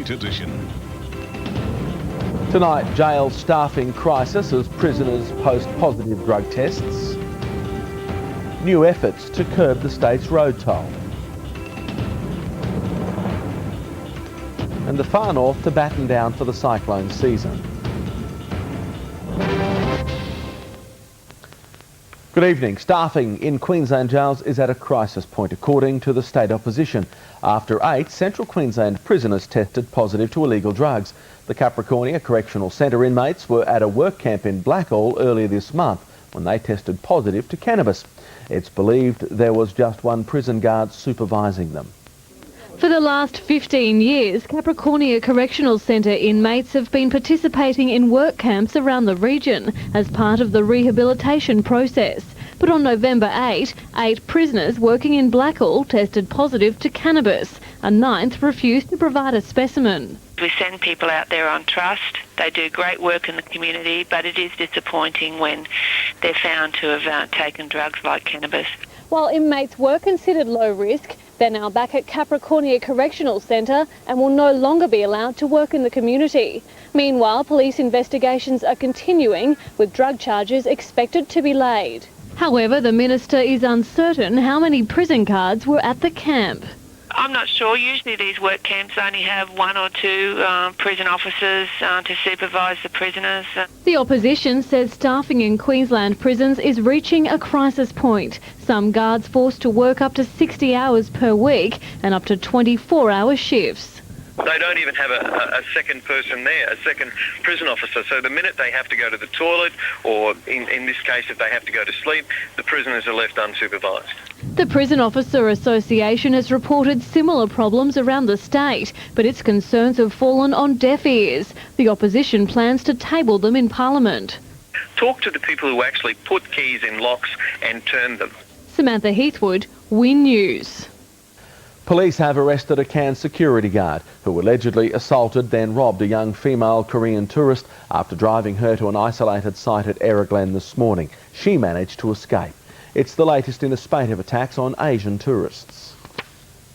Night Edition. Tonight, jail staffing crisis as prisoners post positive drug tests. New efforts to curb the state's road toll. And the far north to batten down for the cyclone season. Good evening. Staffing in Queensland jails is at a crisis point, according to the state opposition, after 8 Central Queensland prisoners tested positive to illegal drugs. The Capricornia Correctional Centre inmates were at a work camp in Blackall earlier this month when they tested positive to cannabis. It's believed there was just one prison guard supervising them. For the last 15 years, Capricornia Correctional Centre inmates have been participating in work camps around the region as part of the rehabilitation process. But on November 8, 8 prisoners working in Blackall tested positive to cannabis. A 9th refused to provide a specimen. We send people out there on trust. They do great work in the community, but it is disappointing when they're found to have taken drugs like cannabis. While inmates were considered low risk, they're now back at Capricornia Correctional Centre and will no longer be allowed to work in the community. Meanwhile, police investigations are continuing, with drug charges expected to be laid. However, the minister is uncertain how many prison guards were at the camp. I'm not sure. Usually these work camps only have 1 or 2 prison officers to supervise the prisoners. The opposition says staffing in Queensland prisons is reaching a crisis point. Some guards forced to work up to 60 hours per week and up to 24-hour shifts. They don't even have a second person there, a second prison officer. So the minute they have to go to the toilet, or in this case if they have to go to sleep, the prisoners are left unsupervised. The Prison Officer Association has reported similar problems around the state, but its concerns have fallen on deaf ears. The opposition plans to table them in Parliament. Talk to the people who actually put keys in locks and turn them. Samantha Heathwood, Win News. Police have arrested a Cairns security guard who allegedly assaulted, then robbed a young female Korean tourist after driving her to an isolated site at Erroglen this morning. She managed to escape. It's the latest in a spate of attacks on Asian tourists.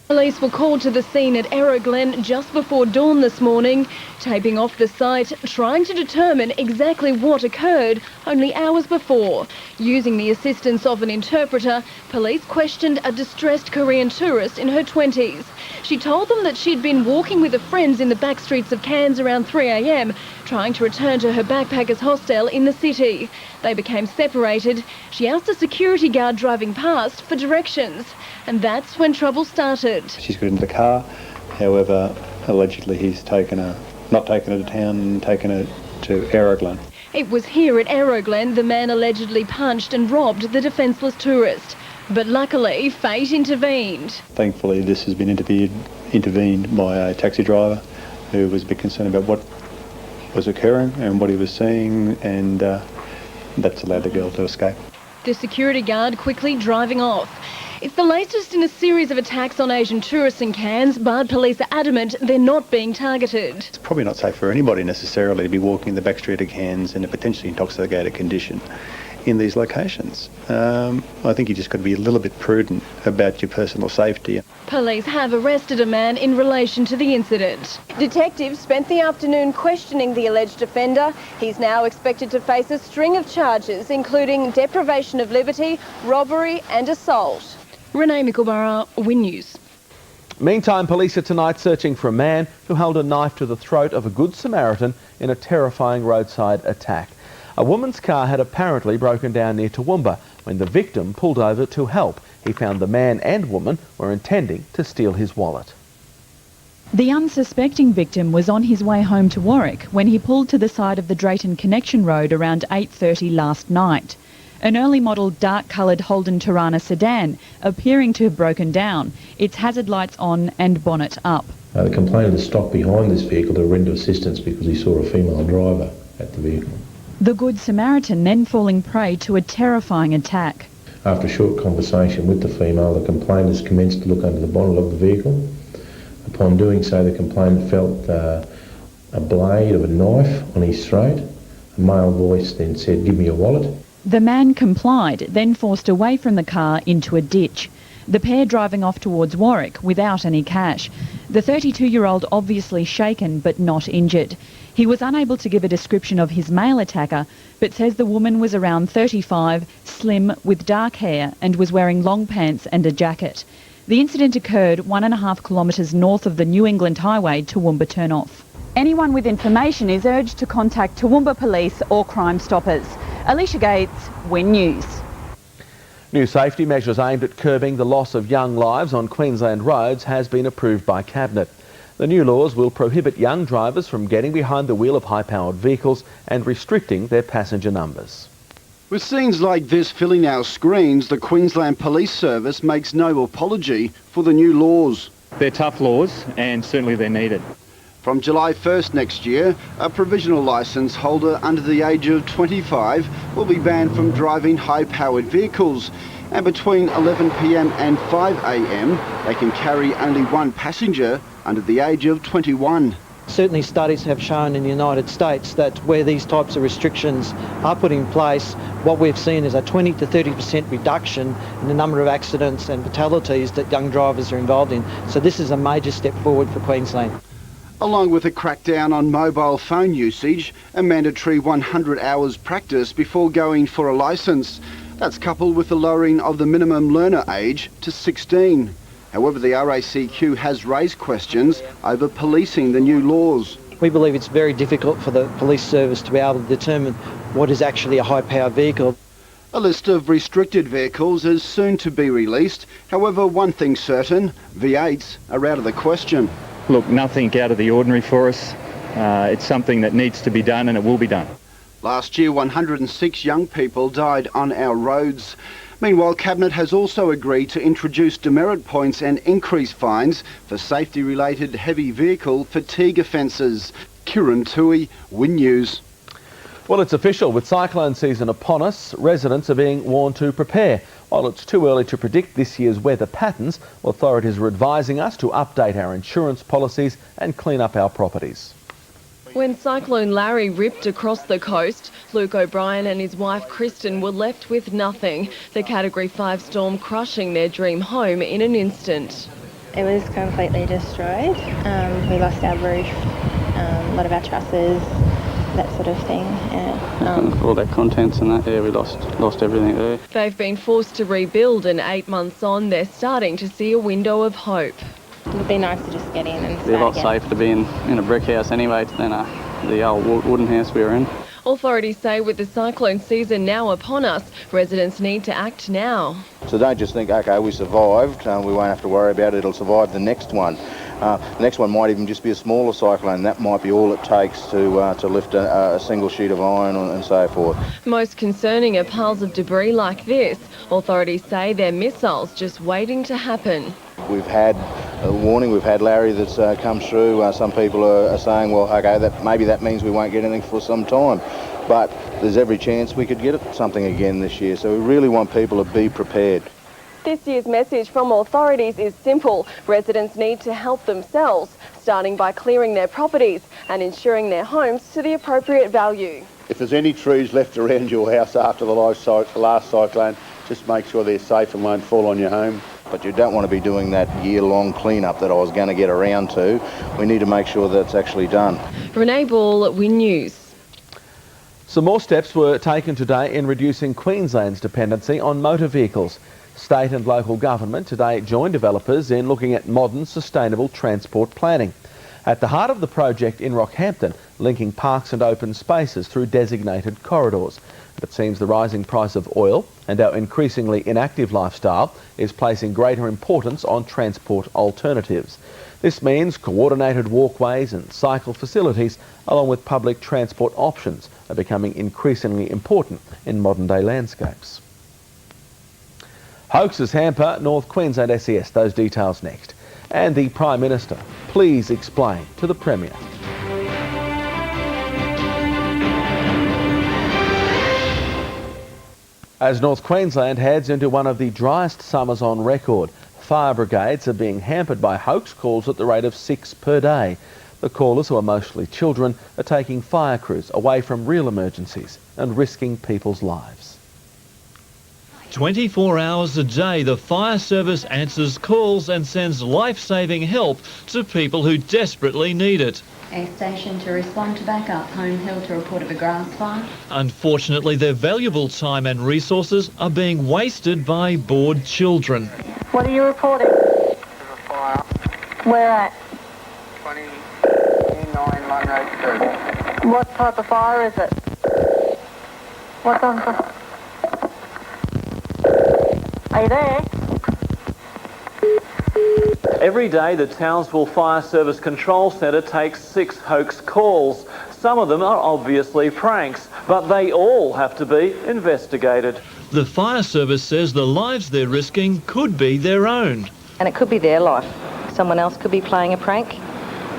Police were called to the scene at Erroglen just before dawn this morning, taping off the site, trying to determine exactly what occurred only hours before. Using the assistance of an interpreter, police questioned a distressed Korean tourist in her 20s. She told them that she'd been walking with her friends in the back streets of Cairns around 3 a.m, trying to return to her backpackers hostel in the city. They became separated. She asked a security guard driving past for directions, and that's when trouble started. She's got into the car, however, allegedly he's not taken her to town, taken her to Erroglen. It was here at Erroglen the man allegedly punched and robbed the defenceless tourist. But luckily, fate intervened. Thankfully, this has been intervened by a taxi driver who was a bit concerned about what was occurring and what he was seeing, and that's allowed the girl to escape. The security guard quickly driving off. It's the latest in a series of attacks on Asian tourists in Cairns, but police are adamant they're not being targeted. It's probably not safe for anybody necessarily to be walking the back street of Cairns in a potentially intoxicated condition in these locations. I think you just got to be a little bit prudent about your personal safety. Police have arrested a man in relation to the incident. Detectives spent the afternoon questioning the alleged offender. He's now expected to face a string of charges, including deprivation of liberty, robbery and assault. Renee Mickleborough, Win News. Meantime, police are tonight searching for a man who held a knife to the throat of a Good Samaritan in a terrifying roadside attack. A woman's car had apparently broken down near Toowoomba when the victim pulled over to help. He found the man and woman were intending to steal his wallet. The unsuspecting victim was on his way home to Warwick when he pulled to the side of the Drayton Connection Road around 8:30 last night. An early model dark-coloured Holden Torana sedan appearing to have broken down, its hazard lights on and bonnet up. The complainant stopped behind this vehicle to render assistance because he saw a female driver at the vehicle. The Good Samaritan then falling prey to a terrifying attack. After a short conversation with the female, the complainant commenced to look under the bonnet of the vehicle. Upon doing so, the complainant felt a blade of a knife on his throat. A male voice then said, "Give me your wallet." The man complied, then forced away from the car into a ditch. the pair driving off towards Warwick without any cash. The 32-year-old obviously shaken but not injured. He was unable to give a description of his male attacker, but says the woman was around 35, slim, with dark hair and was wearing long pants and a jacket. The incident occurred 1.5 kilometres north of the New England Highway Toowoomba turnoff. Anyone with information is urged to contact Toowoomba Police or Crime Stoppers. Alicia Gates, Win News. New safety measures aimed at curbing the loss of young lives on Queensland roads has been approved by Cabinet. The new laws will prohibit young drivers from getting behind the wheel of high-powered vehicles and restricting their passenger numbers. With scenes like this filling our screens, the Queensland Police Service makes no apology for the new laws. They're tough laws and certainly they're needed. From July 1st next year, a provisional licence holder under the age of 25 will be banned from driving high-powered vehicles. And between 11 p.m. and 5 a.m, they can carry only one passenger under the age of 21. Certainly studies have shown in the United States that where these types of restrictions are put in place, what we've seen is a 20 to 30% reduction in the number of accidents and fatalities that young drivers are involved in. So this is a major step forward for Queensland. Along with a crackdown on mobile phone usage, a mandatory 100 hours practice before going for a licence. That's coupled with the lowering of the minimum learner age to 16. However, the RACQ has raised questions over policing the new laws. We believe it's very difficult for the police service to be able to determine what is actually a high-powered vehicle. A list of restricted vehicles is soon to be released. However, one thing's certain, V8s are out of the question. Look, nothing out of the ordinary for us. It's something that needs to be done and it will be done. Last year, 106 young people died on our roads. Meanwhile, Cabinet has also agreed to introduce demerit points and increase fines for safety-related heavy vehicle fatigue offences. Kieran Toohey, Win News. Well, it's official. With cyclone season upon us, residents are being warned to prepare. While it's too early to predict this year's weather patterns, authorities are advising us to update our insurance policies and clean up our properties. When Cyclone Larry ripped across the coast, Luke O'Brien and his wife Kristen were left with nothing. The Category 5 storm crushing their dream home in an instant. It was completely destroyed. We lost our roof, a lot of our trusses, that sort of thing. All their contents and that, yeah, we lost everything there. They've been forced to rebuild, and 8 months on, they're starting to see a window of hope. It'd be nice to just get in and start It'd be a lot again. safer to be in a brick house anyway than the old wooden house we were in. Authorities say with the cyclone season now upon us, residents need to act now. So don't just think, OK, we survived, we won't have to worry about it, it'll survive the next one. The next one might even just be a smaller cyclone. That might be all it takes to lift a single sheet of iron and so forth. Most concerning are piles of debris like this. Authorities say they're missiles just waiting to happen. We've had a warning, we've had Larry that's come through. Some people are saying, well, OK, maybe that means we won't get anything for some time. But there's every chance we could get something again this year. So we really want people to be prepared. This year's message from authorities is simple. Residents need to help themselves, starting by clearing their properties and insuring their homes to the appropriate value. If there's any trees left around your house after the last cyclone, just make sure they're safe and won't fall on your home. But you don't want to be doing that year-long clean-up that I was going to get around to. We need to make sure that's actually done. Renee Ball, Win News. Some more steps were taken today in reducing Queensland's dependency on motor vehicles. State and local government today joined developers in looking at modern, sustainable transport planning. At the heart of the project in Rockhampton, linking parks and open spaces through designated corridors. It seems the rising price of oil and our increasingly inactive lifestyle is placing greater importance on transport alternatives. This means coordinated walkways and cycle facilities, along with public transport options, are becoming increasingly important in modern-day landscapes. Hoaxes hamper North Queensland SES. Those details next. And the Prime Minister, please explain to the Premier. As North Queensland heads into one of the driest summers on record, fire brigades are being hampered by hoax calls at the rate of 6 per day. The callers, who are mostly children, are taking fire crews away from real emergencies and risking people's lives. 24 hours a day, the fire service answers calls and sends life-saving help to people who desperately need it. Air station to respond to backup. Home Hill to report of a grass fire. Unfortunately, their valuable time and resources are being wasted by bored children. What are you reporting? There's a fire. Where at? 29 Munro 2. What type of fire is it? What type of... Are you there? Every day, the Townsville Fire Service Control Centre takes 6 hoax calls. Some of them are obviously pranks, but they all have to be investigated. The fire service says the lives they're risking could be their own. And it could be their life. Someone else could be playing a prank,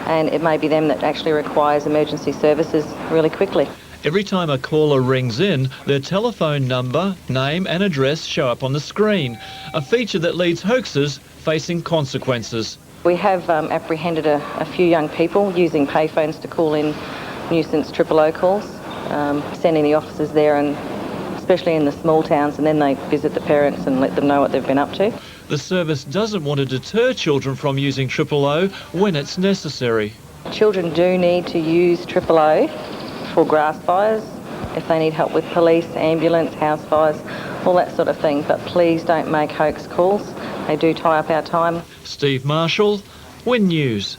and it may be them that actually requires emergency services really quickly. Every time a caller rings in, their telephone number, name and address show up on the screen, a feature that leads hoaxers facing consequences. We have apprehended a few young people using payphones to call in nuisance 000 calls, sending the officers there, and especially in the small towns, and then they visit the parents and let them know what they've been up to. The service doesn't want to deter children from using 000 when it's necessary. Children do need to use 000 for grass fires, if they need help with police, ambulance, house fires, all that sort of thing, but please don't make hoax calls. They do tie up our time. Steve Marshall, Win News.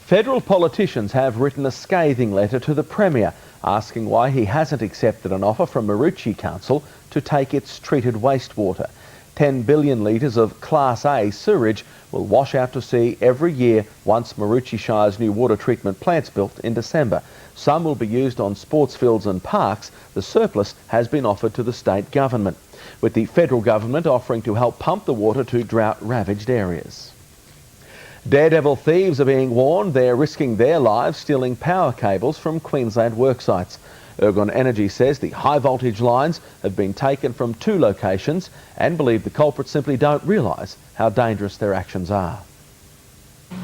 Federal politicians have written a scathing letter to the Premier asking why he hasn't accepted an offer from Maroochy Council to take its treated wastewater. 10 billion litres of Class A sewage will wash out to sea every year once Maroochy Shire's new water treatment plant's built in December. Some will be used on sports fields and parks. The surplus has been offered to the state government, with the federal government offering to help pump the water to drought-ravaged areas. Daredevil thieves are being warned they're risking their lives stealing power cables from Queensland worksites. Ergon Energy says the high-voltage lines have been taken from 2 locations and believe the culprits simply don't realise how dangerous their actions are.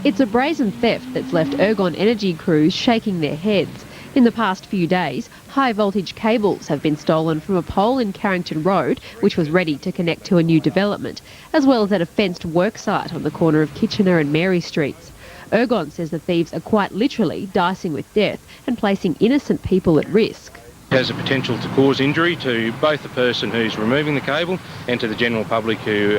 It's a brazen theft that's left Ergon Energy crews shaking their heads. In the past few days, high-voltage cables have been stolen from a pole in Carrington Road, which was ready to connect to a new development, as well as at a fenced worksite on the corner of Kitchener and Mary Streets. Ergon says the thieves are quite literally dicing with death and placing innocent people at risk. It has a potential to cause injury to both the person who's removing the cable and to the general public who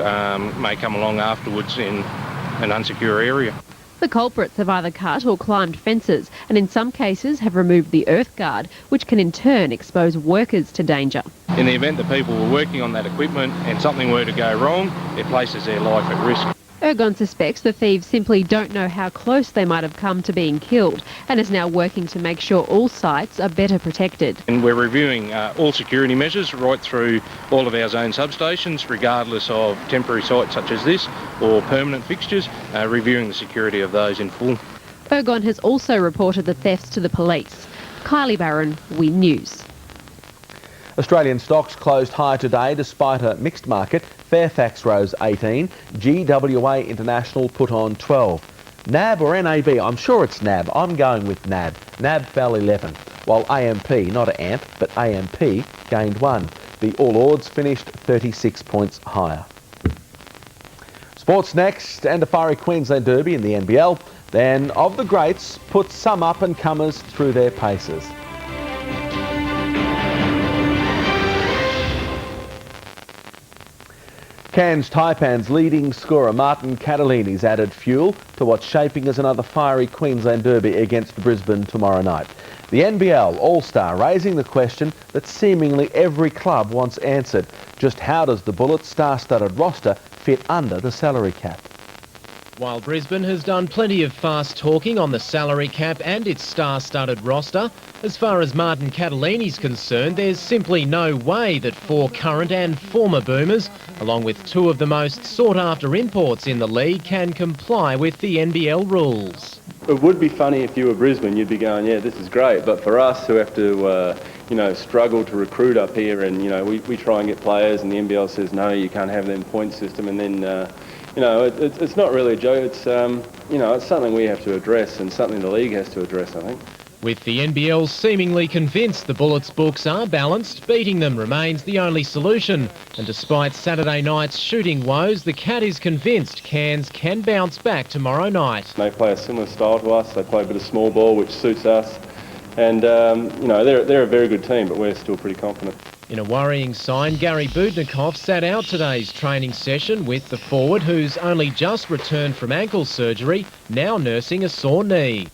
may come along afterwards in an unsecure area. The culprits have either cut or climbed fences and in some cases have removed the earth guard, which can in turn expose workers to danger. In the event that people were working on that equipment and something were to go wrong, it places their life at risk. Ergon suspects the thieves simply don't know how close they might have come to being killed and is now working to make sure all sites are better protected. And we're reviewing all security measures right through all of our zone substations, regardless of temporary sites such as this or permanent fixtures, reviewing the security of those in full. Ergon has also reported the thefts to the police. Kylie Barron, Win News. Australian stocks closed higher today despite a mixed market. Fairfax rose 18, GWA International put on 12. NAB or NAB? I'm sure it's NAB. I'm going with NAB. NAB fell 11, while AMP, not AMP, but AMP gained 1. The All Ords finished 36 points higher. Sports next, and a fiery Queensland derby in the NBL. Then, of the greats, put some up-and-comers through their paces. Cairns Taipan's leading scorer Martin Catalini's added fuel to what's shaping as another fiery Queensland derby against Brisbane tomorrow night. The NBL All-Star raising the question that seemingly every club wants answered. Just how does the Bullets' star-studded roster fit under the salary cap? While Brisbane has done plenty of fast talking on the salary cap and its star-studded roster, as far as Martin Catalini's concerned, there's simply no way that 4 current and former Boomers, along with 2 of the most sought-after imports in the league, can comply with the NBL rules. It would be funny if you were Brisbane, you'd be going, yeah, this is great, but for us who have to, struggle to recruit up here and, we try and get players and the NBL says, no, you can't have them point system, and then it's not really a joke. It's, it's something we have to address and something the league has to address, I think. With the NBL seemingly convinced the Bullets books are balanced, beating them remains the only solution. And despite Saturday night's shooting woes, the Cat is convinced Cairns can bounce back tomorrow night. They play a similar style to us. They play a bit of small ball, which suits us. And, you know, they're a very good team, but we're still pretty confident. In a worrying sign, Gary Budnikov sat out today's training session with the forward, who's only just returned from ankle surgery, now nursing a sore knee.